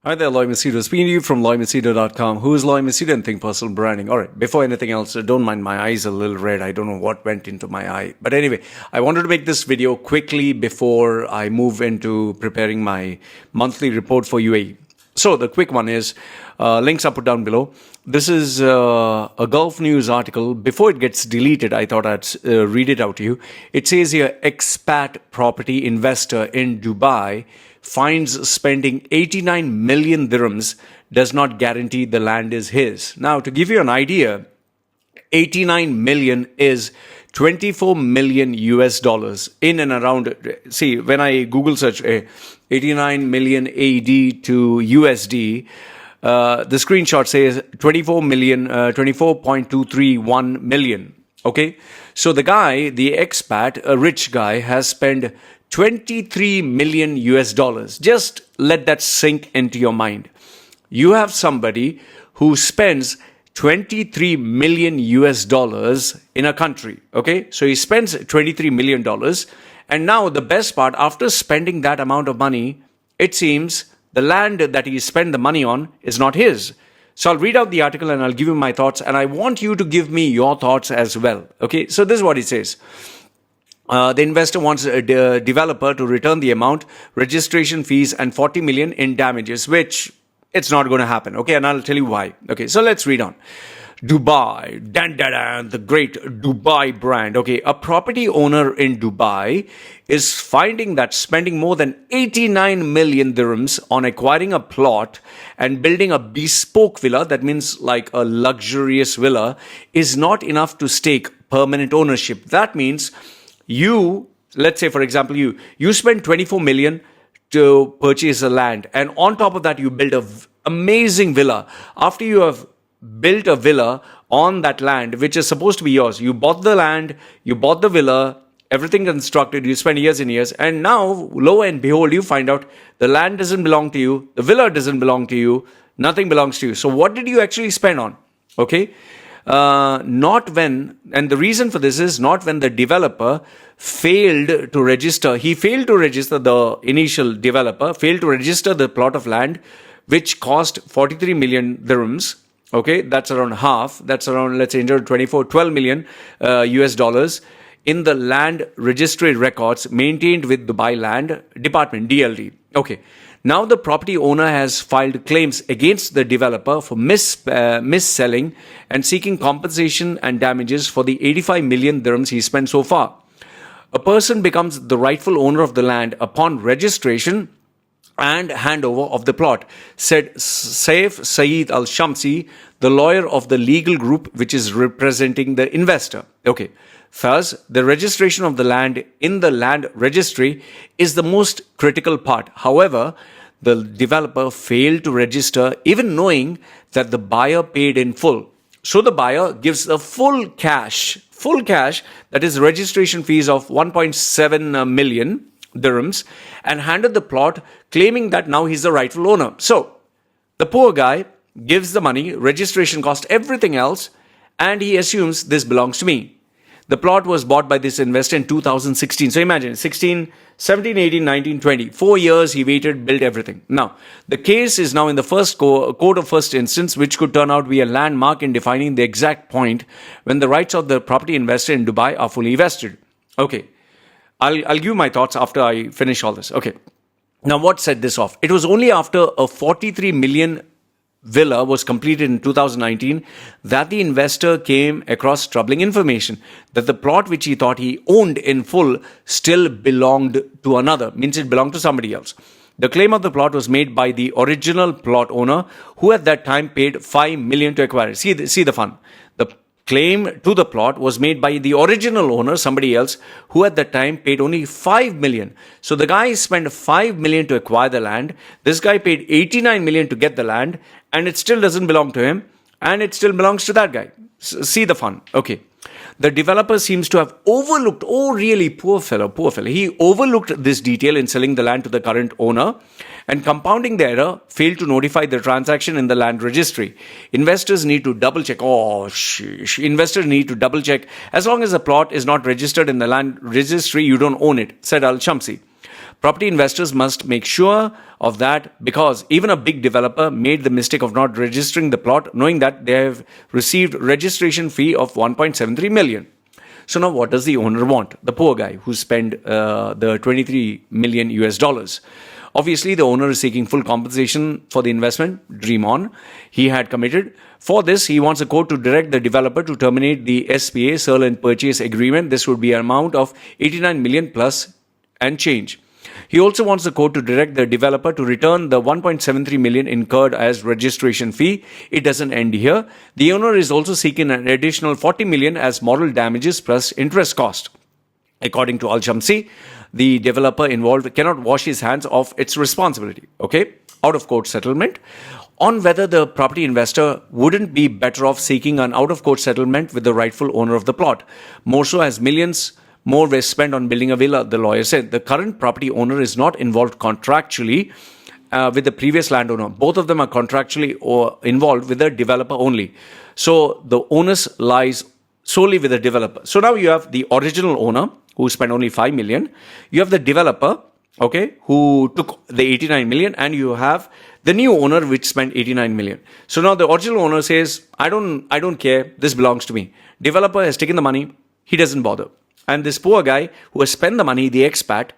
Hi there, Loy Machedo. Speaking to you from loymachedo.com. Who is Loy Machedo and Think Personal Branding? All right, before anything else, don't mind my eyes a little red. I don't know what went into my eye. But anyway, I wanted to make this video quickly before I move into preparing my monthly report for UAE. So the quick one is, links are put down below. This is a Gulf News article. Before it gets deleted, I thought I'd read it out to you. It says here, expat property investor in Dubai finds spending 89 million dirhams does not guarantee the land is his. Now, to give you an idea, 89 million is 24 million US dollars in and around. See, when I Google search 89 million AD to USD, the screenshot says 24.231 million. Okay. So the guy, the expat, a rich guy, has spent 23 million US dollars. Just let that sink into your mind. You have somebody who spends 23 million US dollars in a country. Okay. So he spends $23 million. And now the best part, after spending that amount of money, it seems the land that he spent the money on is not his. So I'll read out the article and I'll give you my thoughts. And I want you to give me your thoughts as well. Okay. So this is what it says. The investor wants a developer to return the amount, registration fees, and 40 million in damages, which it's not going to happen. Okay, and I'll tell you why. Okay, so let's read on. Dubai, the great Dubai brand. Okay, a property owner in Dubai is finding that spending more than 89 million dirhams on acquiring a plot and building a bespoke villa, that means like a luxurious villa, is not enough to stake permanent ownership. That means let's say, for example, you spend 24 million to purchase a land, and on top of that, you build an amazing villa. After you have built a villa on that land, which is supposed to be yours, you bought the land, you bought the villa, everything constructed, you spend years and years, and now, lo and behold, you find out the land doesn't belong to you, the villa doesn't belong to you, nothing belongs to you. So what did you actually spend on? Okay. Not when, and the reason for this is not when the developer failed to register. He failed to register, the initial developer failed to register the plot of land, which cost 43 million dirhams. Okay, that's around half. That's around, let's say, 12 million US dollars in the land registry records maintained with Dubai Land Department, DLD. Okay. Now the property owner has filed claims against the developer for mis-selling and seeking compensation and damages for the 85 million dirhams he spent so far. A person becomes the rightful owner of the land upon registration and handover of the plot, said Saif Saeed Al-Shamsi, the lawyer of the legal group which is representing the investor. Okay. Thus, the registration of the land in the land registry is the most critical part. However, the developer failed to register even knowing that the buyer paid in full. So the buyer gives a full cash, that is registration fees of 1.7 million dirhams, and handed the plot claiming that now he's the rightful owner. So the poor guy gives the money, registration cost, everything else, and he assumes this belongs to me. The plot was bought by this investor in 2016. So imagine 17, 18, 19, 20. 4 years he waited, built everything. Now, the case is now in the first court of first instance, which could turn out to be a landmark in defining the exact point when the rights of the property investor in Dubai are fully vested. Okay. I'll give you my thoughts after I finish all this. Okay. Now, what set this off? It was only after a 43 million villa was completed in 2019 that the investor came across troubling information that the plot which he thought he owned in full still belonged to another, means it belonged to somebody else. The claim of the plot was made by the original plot owner, who at that time paid 5 million to acquire it. See the fun. The claim to the plot was made by the original owner, somebody else, who at that time paid only 5 million. So the guy spent 5 million to acquire the land. This guy paid 89 million to get the land, and it still doesn't belong to him, and it still belongs to that guy. See the fun. Okay. The developer seems to have overlooked, really poor fellow. He overlooked this detail in selling the land to the current owner, and compounding the error, failed to notify the transaction in the land registry. Investors need to double check. Investors need to double check. As long as the plot is not registered in the land registry, you don't own it, said Al-Shamsi. Property investors must make sure of that, because even a big developer made the mistake of not registering the plot, knowing that they have received registration fee of 1.73 million. So now what does the owner want? The poor guy who spent the 23 million US dollars. Obviously, the owner is seeking full compensation for the investment. Dream on. He had committed. For this, he wants a court to direct the developer to terminate the SPA, sale and purchase agreement. This would be an amount of 89 million plus and change. He also wants the court to direct the developer to return the 1.73 million incurred as registration fee. It doesn't end here. The owner is also seeking an additional 40 million as moral damages plus interest cost. According to Al-Shamsi, the developer involved cannot wash his hands of its responsibility. Okay? Out-of-court settlement. On whether the property investor wouldn't be better off seeking an out-of-court settlement with the rightful owner of the plot. More so as millions more were spent on building a villa, the lawyer said. The current property owner is not involved contractually with the previous landowner. Both of them are contractually involved with the developer only. So the onus lies solely with the developer. So now you have the original owner who spent only 5 million. You have the developer, okay, who took the 89 million, and you have the new owner which spent 89 million. So now the original owner says, I don't care, this belongs to me. Developer has taken the money, he doesn't bother. And this poor guy who has spent the money, the expat,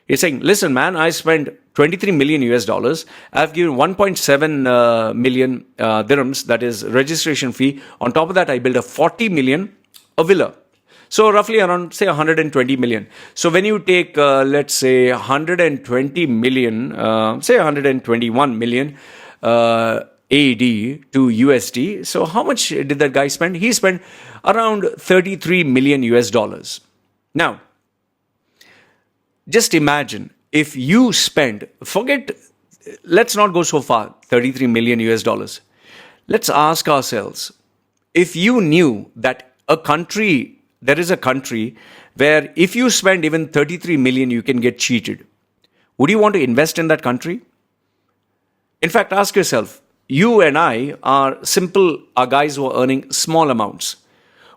is saying, listen, man, I spent 23 million US dollars. I've given 1.7 million dirhams, that is registration fee. On top of that, I built a 40 million, a villa. So roughly around, say, 120 million. So when you take, let's say, 120 million, say 121 million AED to USD. So how much did that guy spend? He spent around 33 million US dollars. Now, just imagine if you spend, let's not go so far, 33 million US dollars. Let's ask ourselves, if you knew that there is a country where if you spend even 33 million, you can get cheated, would you want to invest in that country? In fact, ask yourself, you and I are guys who are earning small amounts.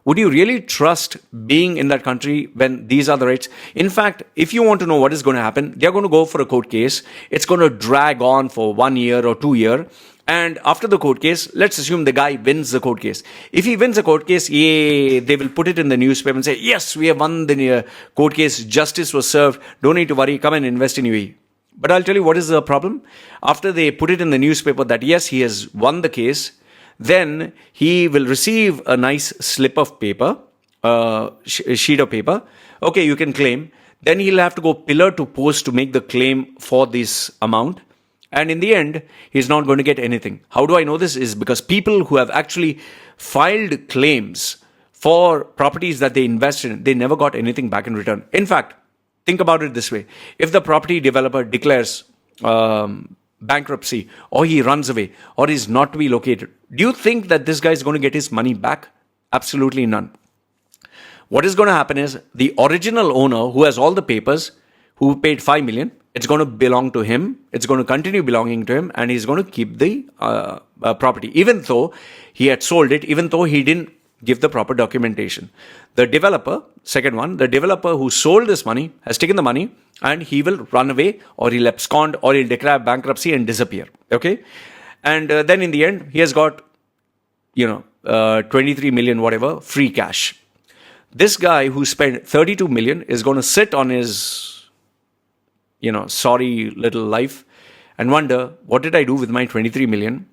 Would you really trust being in that country when these are the rates? In fact, if you want to know what is going to happen, they're going to go for a court case. It's going to drag on for 1 year or 2 years. And after the court case, let's assume the guy wins the court case. If he wins the court case, they will put it in the newspaper and say, yes, we have won the court case. Justice was served. Don't need to worry. Come and invest in UAE. But I'll tell you what is the problem. After they put it in the newspaper that, yes, he has won the case, then he will receive a nice slip of paper, a sheet of paper. Okay, you can claim. Then he'll have to go pillar to post to make the claim for this amount. And in the end, he's not going to get anything. How do I know this? Is because people who have actually filed claims for properties that they invested in, they never got anything back in return. In fact, think about it this way. If the property developer declares bankruptcy, or he runs away, or is not to be located, do you think that this guy is going to get his money back? Absolutely none. What is going to happen is the original owner who has all the papers, who paid 5 million, it's going to belong to him. It's going to continue belonging to him, and he's going to keep the property, even though he had sold it, even though he didn't give the proper documentation. The developer, second one, the developer who sold this money has taken the money, and he will run away, or he'll abscond, or he'll declare bankruptcy and disappear. Okay? And then in the end, he has got, 23 million, whatever, free cash. This guy who spent 32 million is going to sit on his, sorry little life and wonder, what did I do with my 23 million?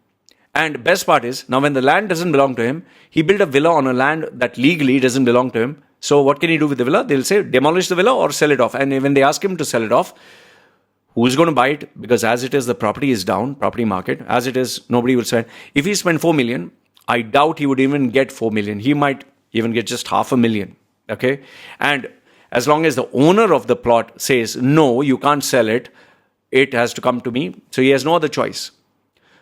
And best part is, now when the land doesn't belong to him, he built a villa on a land that legally doesn't belong to him. So what can he do with the villa? They'll say, demolish the villa or sell it off. And when they ask him to sell it off, who's going to buy it? Because as it is, the property is down, property market. As it is, nobody will spend. If he spent 4 million, I doubt he would even get 4 million. He might even get just 500,000. Okay? And as long as the owner of the plot says, no, you can't sell it, it has to come to me. So he has no other choice.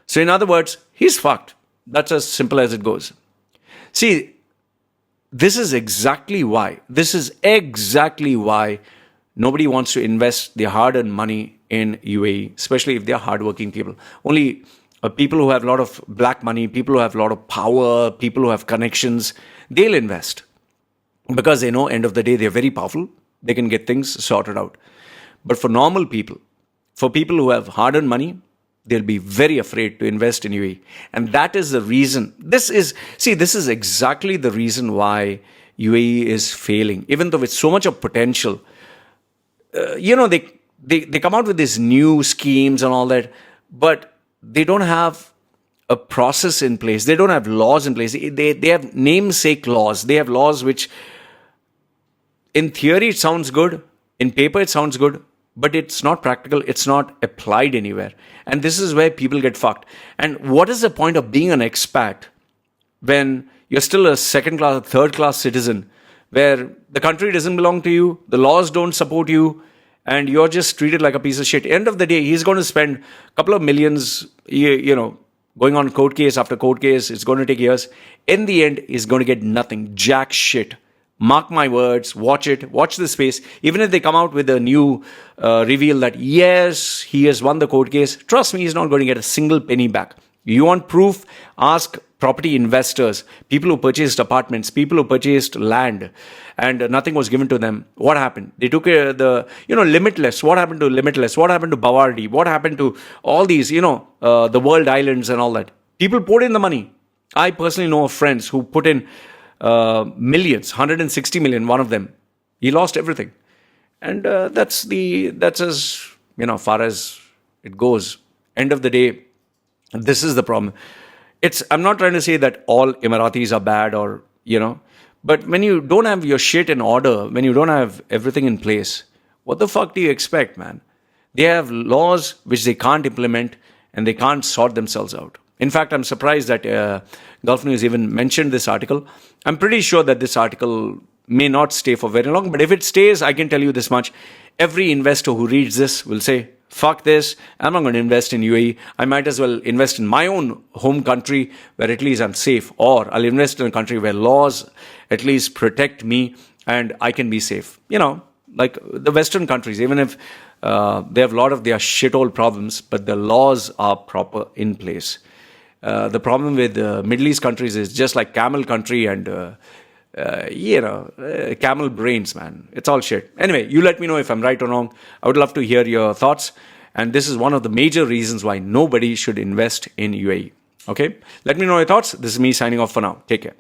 So in other words, he's fucked. That's as simple as it goes. See, this is exactly why nobody wants to invest their hard-earned money in UAE, especially if they are hardworking people. Only people who have a lot of black money, people who have a lot of power, people who have connections, they'll invest. Because they know, end of the day, they're very powerful. They can get things sorted out. But for normal people, for people who have hard-earned money, they'll be very afraid to invest in UAE. And that is the reason. This is exactly the reason why UAE is failing, even though with so much of potential. They come out with these new schemes and all that, but they don't have a process in place. They don't have laws in place. They have namesake laws. They have laws which, in theory, it sounds good. In paper, it sounds good. But it's not practical. It's not applied anywhere. And this is where people get fucked. And what is the point of being an expat when you're still a second class, third class citizen, where the country doesn't belong to you, the laws don't support you, and you're just treated like a piece of shit? End of the day, he's going to spend a couple of millions, going on court case after court case. It's going to take years. In the end, he's going to get nothing, jack shit. Mark my words, watch the space. Even if they come out with a new reveal that, yes, he has won the court case, trust me, he's not going to get a single penny back. You want proof? Ask property investors, people who purchased apartments, people who purchased land, and nothing was given to them. What happened? They took Limitless. What happened to Limitless? What happened to Bawardi? What happened to all these, the world islands and all that? People poured in the money. I personally know of friends who put in millions, 160 million, one of them. He lost everything. And that's as, far as it goes. End of the day, this is the problem. I'm not trying to say that all Emiratis are bad or, but when you don't have your shit in order, when you don't have everything in place, what the fuck do you expect, man? They have laws which they can't implement and they can't sort themselves out. In fact, I'm surprised that Gulf News even mentioned this article. I'm pretty sure that this article may not stay for very long, but if it stays, I can tell you this much. Every investor who reads this will say, fuck this, I'm not going to invest in UAE. I might as well invest in my own home country where at least I'm safe. Or I'll invest in a country where laws at least protect me and I can be safe. Like the Western countries, even if they have a lot of their shithole problems, but the laws are proper in place. The problem with Middle East countries is just like camel country and, camel brains, man. It's all shit. Anyway, you let me know if I'm right or wrong. I would love to hear your thoughts. And this is one of the major reasons why nobody should invest in UAE. Okay? Let me know your thoughts. This is me signing off for now. Take care.